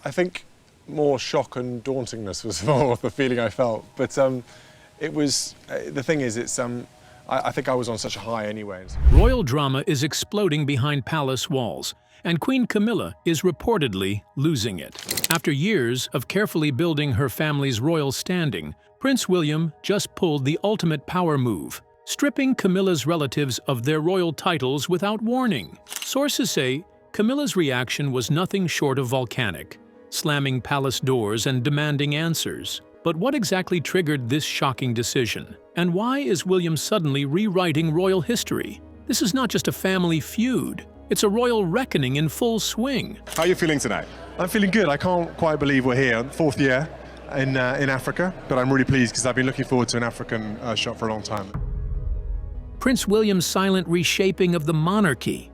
I think more shock and dauntingness was more the feeling I felt. But it was, the thing is, I think I was on such a high anyway. Royal drama is exploding behind palace walls, and Queen Camilla is reportedly losing it. After years of carefully building her family's royal standing, Prince William just pulled the ultimate power move, stripping Camilla's relatives of their royal titles without warning. Sources say Camilla's reaction was nothing short of volcanic, slamming palace doors and demanding answers. But what exactly triggered this shocking decision? And why is William suddenly rewriting royal history? This is not just a family feud. It's a royal reckoning in full swing. How are you feeling tonight? I'm feeling good. I can't quite believe we're here, fourth year in Africa, but I'm really pleased because I've been looking forward to an African shot for a long time. Prince William's silent reshaping of the monarchy.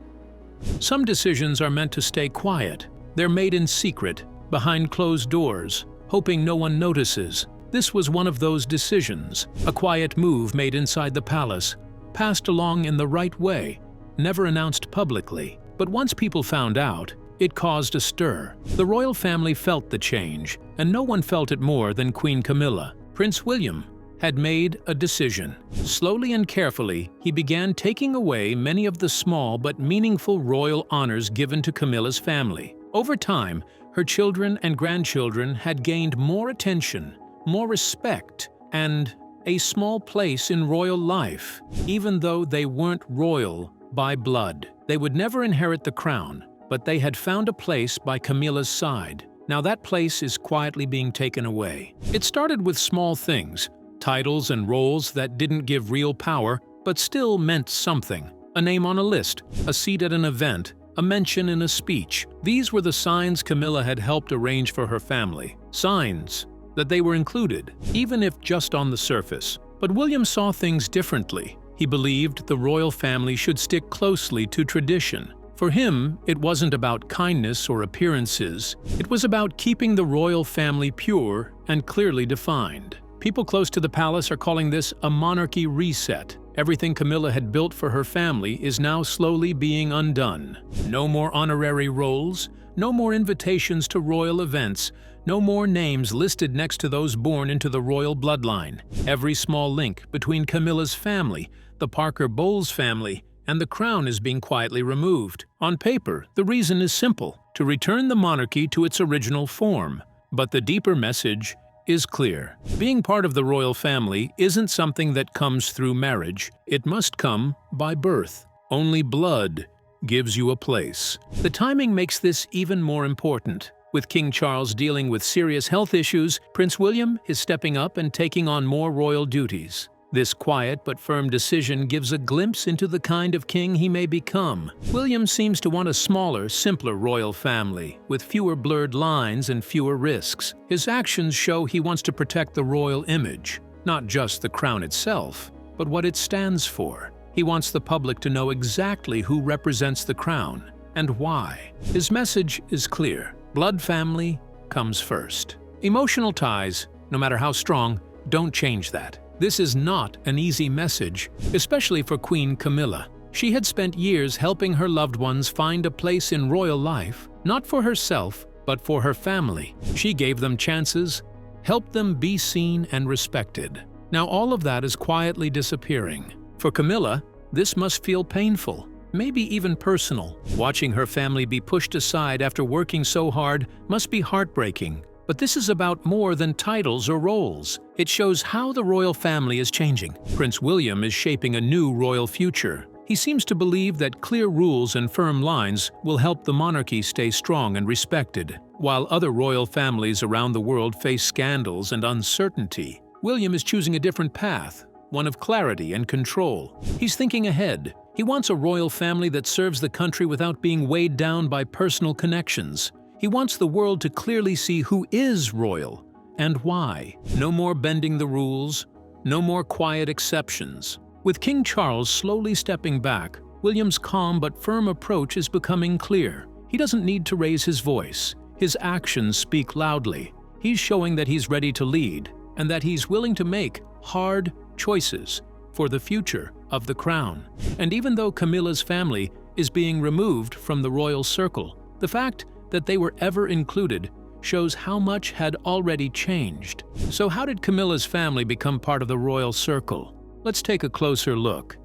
Some decisions are meant to stay quiet. They're made in secret, behind closed doors, hoping no one notices. This was one of those decisions, a quiet move made inside the palace, passed along in the right way, never announced publicly. But once people found out, it caused a stir. The royal family felt the change, and no one felt it more than Queen Camilla. Prince William had made a decision. Slowly and carefully, he began taking away many of the small but meaningful royal honors given to Camilla's family. Over time, her children and grandchildren had gained more attention, more respect, and a small place in royal life. Even though they weren't royal by blood, they would never inherit the crown, but they had found a place by Camilla's side. Now that place is quietly being taken away. It started with small things, titles and roles that didn't give real power, but still meant something. A name on a list, a seat at an event, a mention in a speech. These were the signs Camilla had helped arrange for her family. Signs that they were included, even if just on the surface. But William saw things differently. He believed the royal family should stick closely to tradition. For him, it wasn't about kindness or appearances. It was about keeping the royal family pure and clearly defined. People close to the palace are calling this a monarchy reset. Everything Camilla had built for her family is now slowly being undone. No more honorary roles, no more invitations to royal events, no more names listed next to those born into the royal bloodline. Every small link between Camilla's family, the Parker Bowles family, and the crown is being quietly removed. On paper, the reason is simple: to return the monarchy to its original form. But the deeper message is clear. Being part of the royal family isn't something that comes through marriage. It must come by birth. Only blood gives you a place. The timing makes this even more important. With King Charles dealing with serious health issues, Prince William is stepping up and taking on more royal duties. This quiet but firm decision gives a glimpse into the kind of king he may become. William seems to want a smaller, simpler royal family, with fewer blurred lines and fewer risks. His actions show he wants to protect the royal image, not just the crown itself, but what it stands for. He wants the public to know exactly who represents the crown and why. His message is clear: blood family comes first. Emotional ties, no matter how strong, don't change that. This is not an easy message, especially for Queen Camilla. She had spent years helping her loved ones find a place in royal life, not for herself, but for her family. She gave them chances, helped them be seen and respected. Now all of that is quietly disappearing. For Camilla, this must feel painful, maybe even personal. Watching her family be pushed aside after working so hard must be heartbreaking. But this is about more than titles or roles. It shows how the royal family is changing. Prince William is shaping a new royal future. He seems to believe that clear rules and firm lines will help the monarchy stay strong and respected. While other royal families around the world face scandals and uncertainty, William is choosing a different path, one of clarity and control. He's thinking ahead. He wants a royal family that serves the country without being weighed down by personal connections. He wants the world to clearly see who is royal and why. No more bending the rules, no more quiet exceptions. With King Charles slowly stepping back, William's calm but firm approach is becoming clear. He doesn't need to raise his voice. His actions speak loudly. He's showing that he's ready to lead and that he's willing to make hard choices for the future of the crown. And even though Camilla's family is being removed from the royal circle, the fact that they were ever included shows how much had already changed. So how did Camilla's family become part of the royal circle? Let's take a closer look.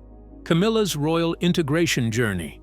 Camilla's royal integration journey.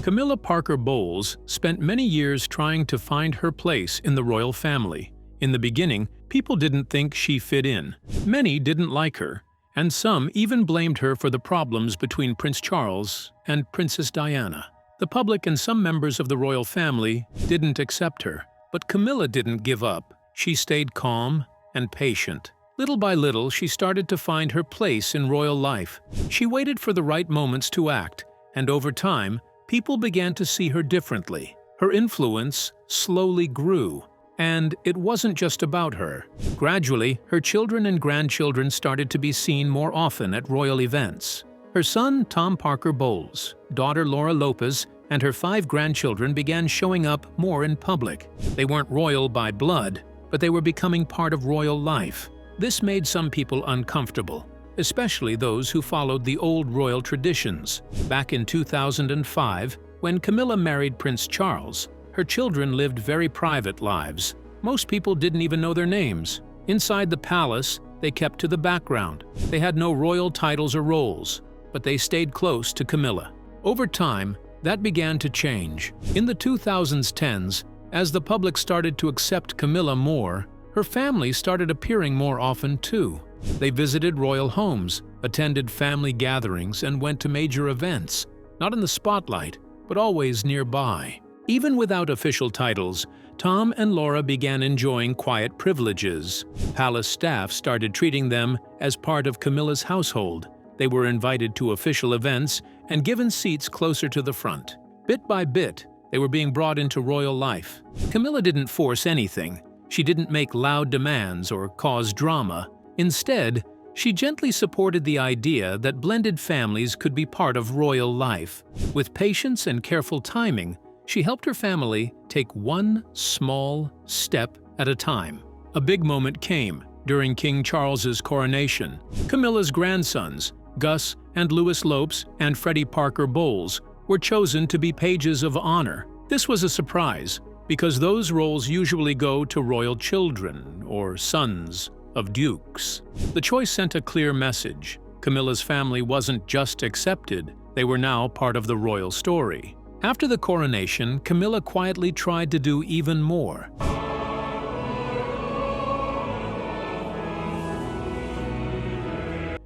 Camilla Parker Bowles spent many years trying to find her place in the royal family. In the beginning, people didn't think she fit in. Many didn't like her, and some even blamed her for the problems between Prince Charles and Princess Diana. The public and some members of the royal family didn't accept her. But Camilla didn't give up. She stayed calm and patient. Little by little, she started to find her place in royal life. She waited for the right moments to act, and over time, people began to see her differently. Her influence slowly grew, and it wasn't just about her. Gradually, her children and grandchildren started to be seen more often at royal events. Her son, Tom Parker Bowles, daughter Laura Lopez, and her 5 grandchildren began showing up more in public. They weren't royal by blood, but they were becoming part of royal life. This made some people uncomfortable, especially those who followed the old royal traditions. Back in 2005, when Camilla married Prince Charles, her children lived very private lives. Most people didn't even know their names. Inside the palace, they kept to the background. They had no royal titles or roles, but they stayed close to Camilla. Over time, that began to change. In the 2010s, as the public started to accept Camilla more, her family started appearing more often too. They visited royal homes, attended family gatherings, and went to major events, not in the spotlight, but always nearby. Even without official titles, Tom and Laura began enjoying quiet privileges. Palace staff started treating them as part of Camilla's household. They were invited to official events and given seats closer to the front. Bit by bit, they were being brought into royal life. Camilla didn't force anything. She didn't make loud demands or cause drama. Instead, she gently supported the idea that blended families could be part of royal life. With patience and careful timing, she helped her family take one small step at a time. A big moment came during King Charles's coronation. Camilla's grandsons, Gus and Louis Lopes and Freddie Parker Bowles, were chosen to be pages of honor. This was a surprise, because those roles usually go to royal children or sons of dukes. The choice sent a clear message. Camilla's family wasn't just accepted, they were now part of the royal story. After the coronation, Camilla quietly tried to do even more.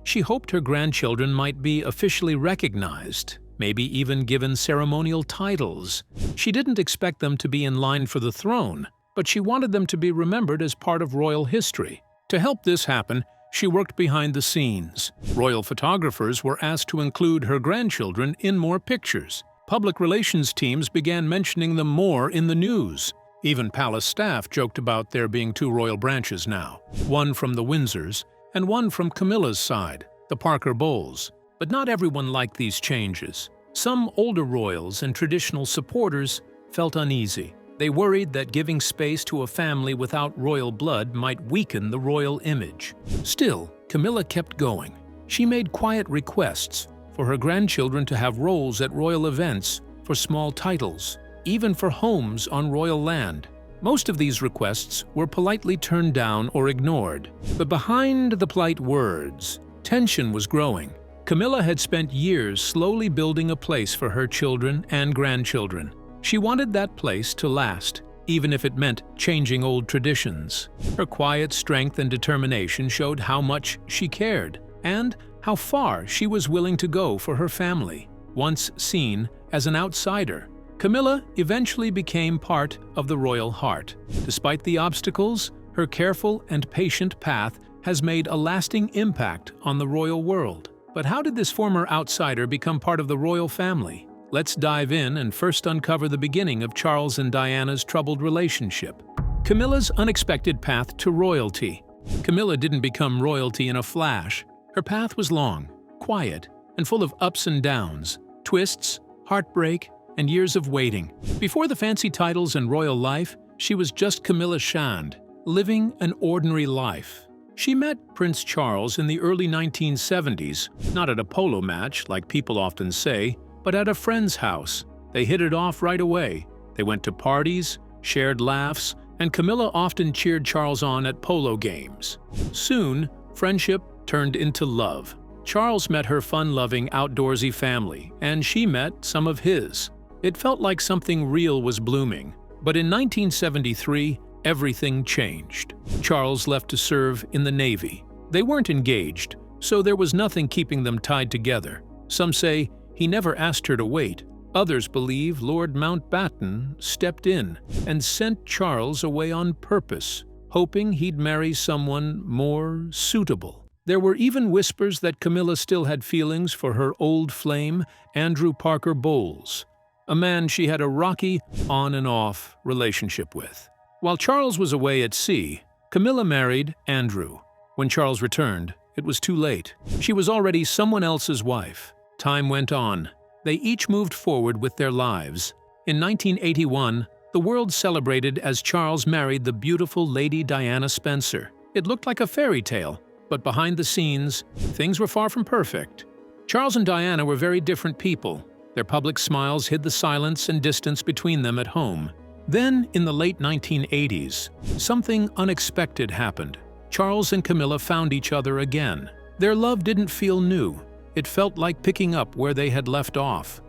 She hoped her grandchildren might be officially recognized, maybe even given ceremonial titles. She didn't expect them to be in line for the throne, but she wanted them to be remembered as part of royal history. To help this happen, she worked behind the scenes. Royal photographers were asked to include her grandchildren in more pictures. Public relations teams began mentioning them more in the news. Even palace staff joked about there being 2 royal branches now, one from the Windsors and one from Camilla's side, the Parker Bowles. But not everyone liked these changes. Some older royals and traditional supporters felt uneasy. They worried that giving space to a family without royal blood might weaken the royal image. Still, Camilla kept going. She made quiet requests for her grandchildren to have roles at royal events, for small titles, even for homes on royal land. Most of these requests were politely turned down or ignored. But behind the polite words, tension was growing. Camilla had spent years slowly building a place for her children and grandchildren. She wanted that place to last, even if it meant changing old traditions. Her quiet strength and determination showed how much she cared, and how far she was willing to go for her family. Once seen as an outsider, Camilla eventually became part of the royal heart. Despite the obstacles, her careful and patient path has made a lasting impact on the royal world. But how did this former outsider become part of the royal family? Let's dive in and first uncover the beginning of Charles and Diana's troubled relationship. Camilla's unexpected path to royalty. Camilla didn't become royalty in a flash. Her path was long, quiet, and full of ups and downs, twists, heartbreak, and years of waiting. Before the fancy titles and royal life, she was just Camilla Shand, living an ordinary life. She met Prince Charles in the early 1970s, not at a polo match like people often say, but at a friend's house. They hit it off right away. They went to parties, shared laughs, and Camilla often cheered Charles on at polo games. Soon, friendship turned into love. Charles met her fun-loving, outdoorsy family, and she met some of his. It felt like something real was blooming. But in 1973, everything changed. Charles left to serve in the Navy. They weren't engaged, so there was nothing keeping them tied together. Some say he never asked her to wait. Others believe Lord Mountbatten stepped in and sent Charles away on purpose, hoping he'd marry someone more suitable. There were even whispers that Camilla still had feelings for her old flame, Andrew Parker Bowles, a man she had a rocky on-and-off relationship with. While Charles was away at sea, Camilla married Andrew. When Charles returned, it was too late. She was already someone else's wife. Time went on. They each moved forward with their lives. In 1981, the world celebrated as Charles married the beautiful Lady Diana Spencer. It looked like a fairy tale, but behind the scenes, things were far from perfect. Charles and Diana were very different people. Their public smiles hid the silence and distance between them at home. Then, in the late 1980s, something unexpected happened. Charles and Camilla found each other again. Their love didn't feel new. It felt like picking up where they had left off.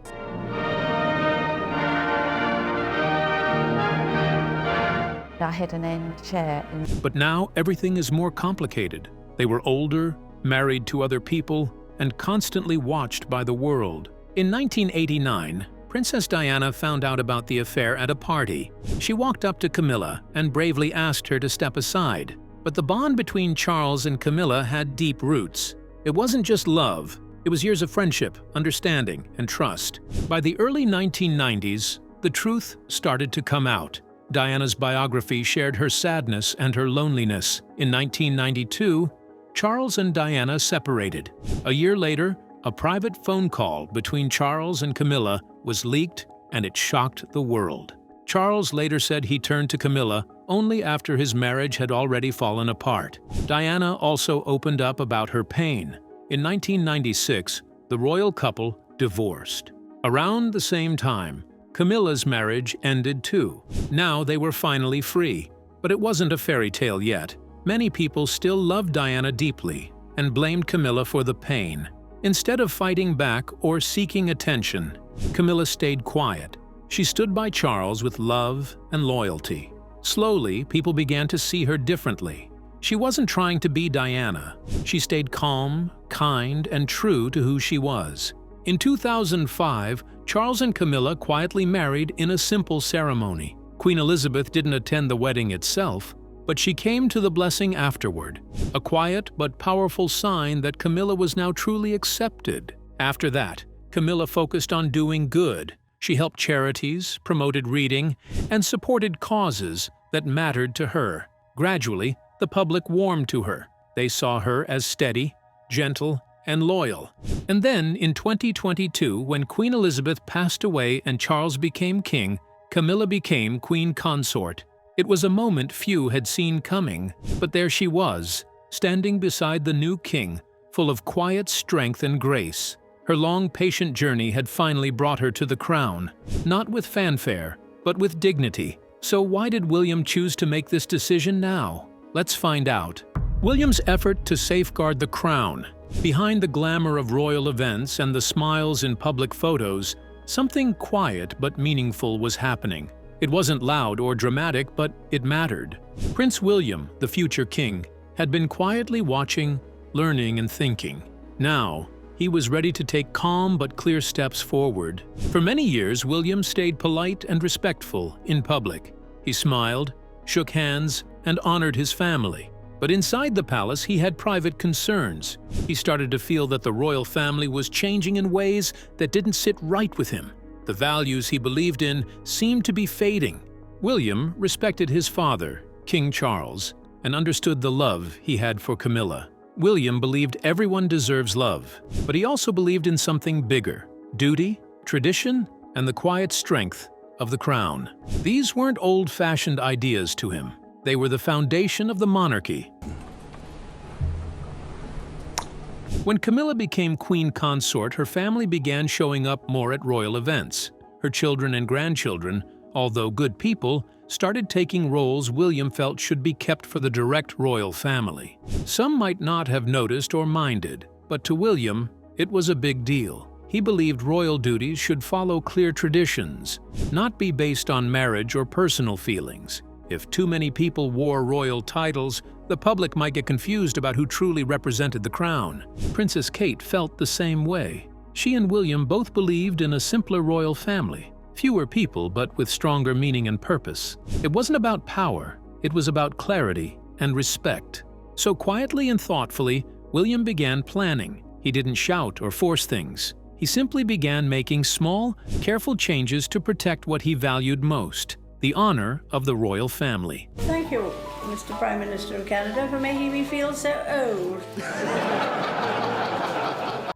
I had an end chair. But now everything is more complicated. They were older, married to other people, and constantly watched by the world. In 1989, Princess Diana found out about the affair at a party. She walked up to Camilla and bravely asked her to step aside. But the bond between Charles and Camilla had deep roots. It wasn't just love. It was years of friendship, understanding, and trust. By the early 1990s, the truth started to come out. Diana's biography shared her sadness and her loneliness. In 1992, Charles and Diana separated. A year later, a private phone call between Charles and Camilla was leaked, and it shocked the world. Charles later said he turned to Camilla only after his marriage had already fallen apart. Diana also opened up about her pain. In 1996, the royal couple divorced. Around the same time, Camilla's marriage ended too. Now they were finally free. But it wasn't a fairy tale yet. Many people still loved Diana deeply and blamed Camilla for the pain. Instead of fighting back or seeking attention, Camilla stayed quiet. She stood by Charles with love and loyalty. Slowly, people began to see her differently. She wasn't trying to be Diana. She stayed calm, kind, and true to who she was. In 2005, Charles and Camilla quietly married in a simple ceremony. Queen Elizabeth didn't attend the wedding itself, but she came to the blessing afterward, a quiet but powerful sign that Camilla was now truly accepted. After that, Camilla focused on doing good. She helped charities, promoted reading, and supported causes that mattered to her. Gradually, the public warmed to her. They saw her as steady, gentle, and loyal. And then, in 2022, when Queen Elizabeth passed away and Charles became king, Camilla became queen consort. It was a moment few had seen coming, but there she was, standing beside the new king, full of quiet strength and grace. Her long, patient journey had finally brought her to the crown, not with fanfare, but with dignity. So why did William choose to make this decision now? Let's find out. William's effort to safeguard the crown. Behind the glamour of royal events and the smiles in public photos, something quiet but meaningful was happening. It wasn't loud or dramatic, but it mattered. Prince William, the future king, had been quietly watching, learning, and thinking. Now, he was ready to take calm but clear steps forward. For many years, William stayed polite and respectful in public. He smiled, shook hands, and honored his family. But inside the palace, he had private concerns. He started to feel that the royal family was changing in ways that didn't sit right with him. The values he believed in seemed to be fading. William respected his father, King Charles, and understood the love he had for Camilla. William believed everyone deserves love, but he also believed in something bigger: duty, tradition, and the quiet strength of the crown. These weren't old-fashioned ideas to him. They were the foundation of the monarchy. When Camilla became queen consort, her family began showing up more at royal events. Her children and grandchildren, although good people, started taking roles William felt should be kept for the direct royal family. Some might not have noticed or minded, but to William, it was a big deal. He believed royal duties should follow clear traditions, not be based on marriage or personal feelings. If too many people wore royal titles, the public might get confused about who truly represented the crown. Princess Kate felt the same way. She and William both believed in a simpler royal family. Fewer people, but with stronger meaning and purpose. It wasn't about power, it was about clarity and respect. So quietly and thoughtfully, William began planning. He didn't shout or force things. He simply began making small, careful changes to protect what he valued most: the honor of the royal family. Thank you, Mr. Prime Minister of Canada, for making me feel so old.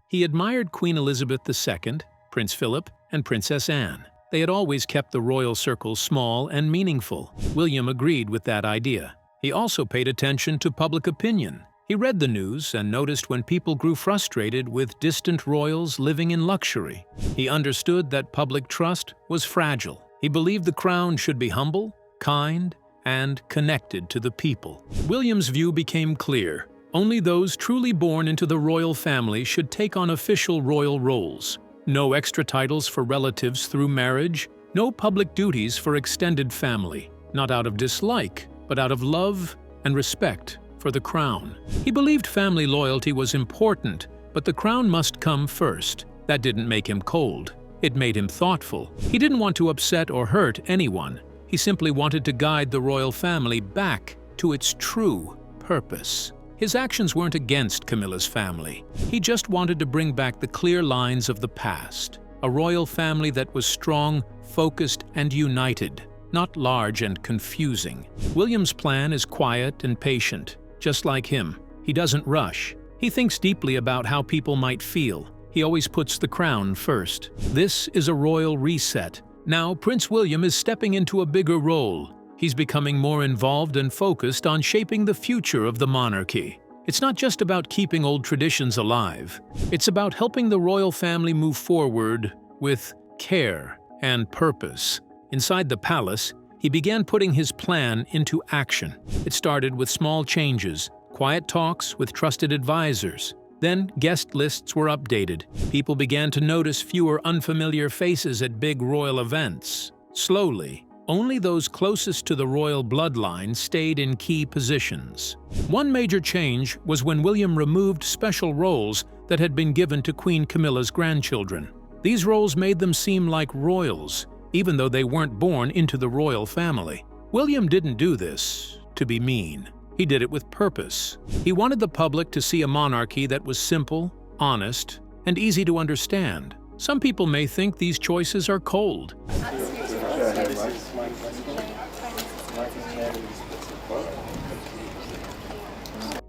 He admired Queen Elizabeth II, Prince Philip, and Princess Anne. They had always kept the royal circle small and meaningful. William agreed with that idea. He also paid attention to public opinion. He read the news and noticed when people grew frustrated with distant royals living in luxury. He understood that public trust was fragile. He believed the crown should be humble, kind, and connected to the people. William's view became clear. Only those truly born into the royal family should take on official royal roles. No extra titles for relatives through marriage, no public duties for extended family, not out of dislike, but out of love and respect for the crown. He believed family loyalty was important, but the crown must come first. That didn't make him cold. It made him thoughtful. He didn't want to upset or hurt anyone. He simply wanted to guide the royal family back to its true purpose. His actions weren't against Camilla's family. He just wanted to bring back the clear lines of the past. A royal family that was strong, focused, and united, not large and confusing. William's plan is quiet and patient. Just like him, he doesn't rush. He thinks deeply about how people might feel. He always puts the crown first. This is a royal reset. Now, Prince William is stepping into a bigger role. He's becoming more involved and focused on shaping the future of the monarchy. It's not just about keeping old traditions alive. It's about helping the royal family move forward with care and purpose. Inside the palace, he began putting his plan into action. It started with small changes, quiet talks with trusted advisors. Then guest lists were updated. People began to notice fewer unfamiliar faces at big royal events. Slowly, only those closest to the royal bloodline stayed in key positions. One major change was when William removed special roles that had been given to Queen Camilla's grandchildren. These roles made them seem like royals, even though they weren't born into the royal family. William didn't do this to be mean. He did it with purpose. He wanted the public to see a monarchy that was simple, honest, and easy to understand. Some people may think these choices are cold.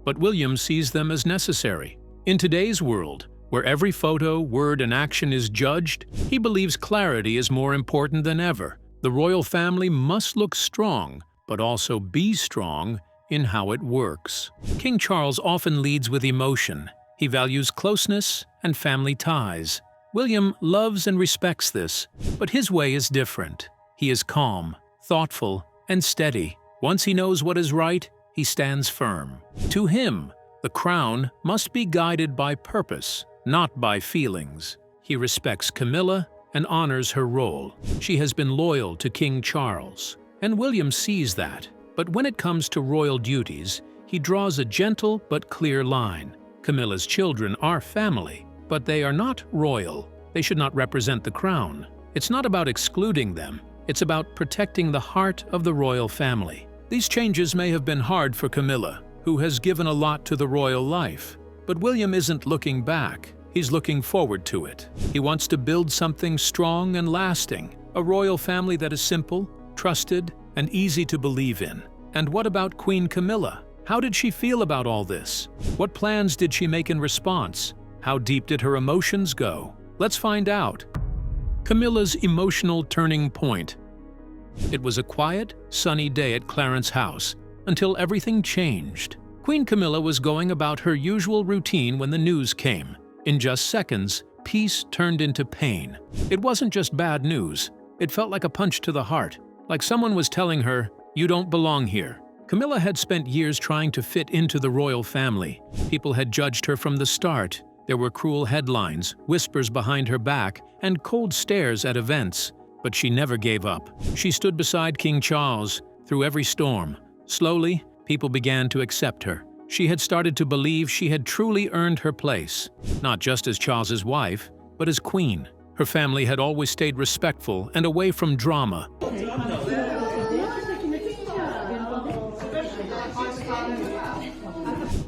But William sees them as necessary. In today's world, where every photo, word, and action is judged, he believes clarity is more important than ever. The royal family must look strong, but also be strong in how it works. King Charles often leads with emotion. He values closeness and family ties. William loves and respects this, but his way is different. He is calm, thoughtful, and steady. Once he knows what is right, he stands firm. To him, the crown must be guided by purpose, not by feelings. He respects Camilla and honors her role. She has been loyal to King Charles, and William sees that. But when it comes to royal duties, he draws a gentle but clear line. Camilla's children are family, but they are not royal. They should not represent the crown. It's not about excluding them. It's about protecting the heart of the royal family. These changes may have been hard for Camilla, who has given a lot to the royal life. But William isn't looking back. He's looking forward to it. He wants to build something strong and lasting, a royal family that is simple, trusted, and easy to believe in. And what about Queen Camilla? How did she feel about all this? What plans did she make in response? How deep did her emotions go? Let's find out. Camilla's emotional turning point. It was a quiet, sunny day at Clarence's house, until everything changed. Queen Camilla was going about her usual routine when the news came. In just seconds, peace turned into pain. It wasn't just bad news. It felt like a punch to the heart. like someone was telling her, "You don't belong here." Camilla had spent years trying to fit into the royal family. People had judged her from the start. There were cruel headlines, whispers behind her back, and cold stares at events. But she never gave up. She stood beside King Charles through every storm. Slowly, people began to accept her. She had started to believe she had truly earned her place, not just as Charles's wife, but as queen. Her family had always stayed respectful and away from drama.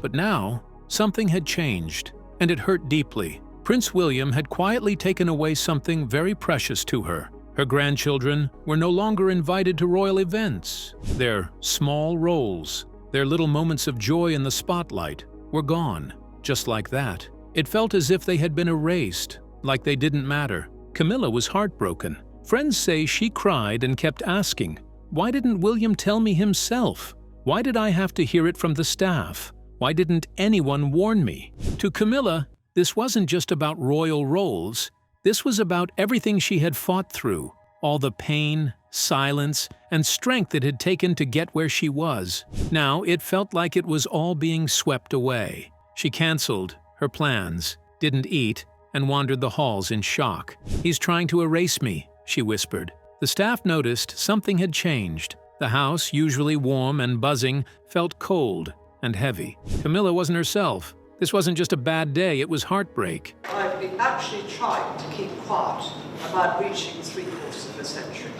But now, something had changed, and it hurt deeply. Prince William had quietly taken away something very precious to her. Her grandchildren were no longer invited to royal events. Their small roles, their little moments of joy in the spotlight, were gone. Just like that. It felt as if they had been erased, like they didn't matter. Camilla was heartbroken. Friends say she cried and kept asking, "Why didn't William tell me himself? Why did I have to hear it from the staff? Why didn't anyone warn me?" To Camilla, this wasn't just about royal roles. This was about everything she had fought through, all the pain, silence, and strength it had taken to get where she was. Now it felt like it was all being swept away. She canceled her plans, didn't eat, and wandered the halls in shock. "He's trying to erase me," she whispered. The staff noticed something had changed. The house, usually warm and buzzing, felt cold and heavy. Camilla wasn't herself. This wasn't just a bad day, it was heartbreak. I've been actually trying to keep quiet about reaching 3/4 of a century.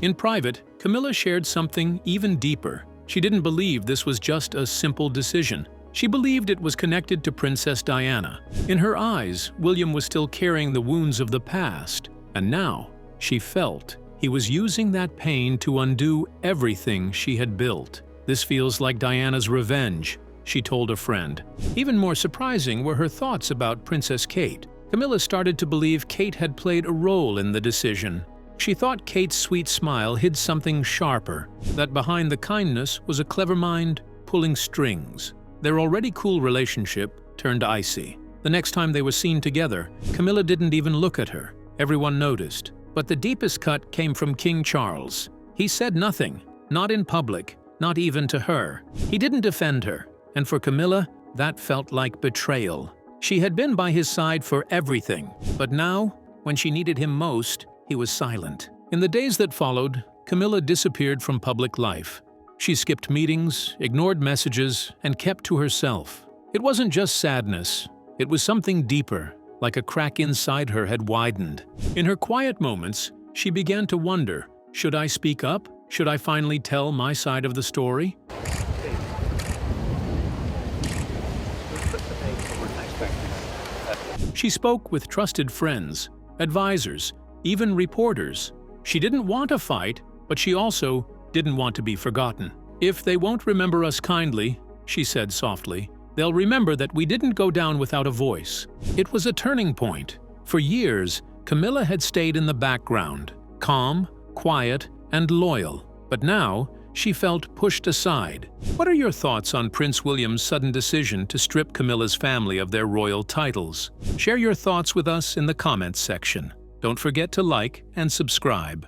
In private, Camilla shared something even deeper. She didn't believe this was just a simple decision. She believed it was connected to Princess Diana. In her eyes, William was still carrying the wounds of the past, and now she felt he was using that pain to undo everything she had built. "This feels like Diana's revenge," she told a friend. Even more surprising were her thoughts about Princess Kate. Camilla started to believe Kate had played a role in the decision. She thought Kate's sweet smile hid something sharper, that behind the kindness was a clever mind pulling strings. Their already cool relationship turned icy. The next time they were seen together, Camilla didn't even look at her. Everyone noticed. But the deepest cut came from King Charles. He said nothing, not in public, not even to her. He didn't defend her. And for Camilla, that felt like betrayal. She had been by his side for everything, but now, when she needed him most, he was silent. In the days that followed, Camilla disappeared from public life. She skipped meetings, ignored messages, and kept to herself. It wasn't just sadness. It was something deeper, like a crack inside her had widened. In her quiet moments, she began to wonder, should I speak up? Should I finally tell my side of the story? She spoke with trusted friends, advisors, even reporters. She didn't want a fight, but she also didn't want to be forgotten. "If they won't remember us kindly," she said softly, "they'll remember that we didn't go down without a voice." It was a turning point. For years, Camilla had stayed in the background, calm, quiet, and loyal. But now, she felt pushed aside. What are your thoughts on Prince William's sudden decision to strip Camilla's family of their royal titles? Share your thoughts with us in the comments section. Don't forget to like and subscribe.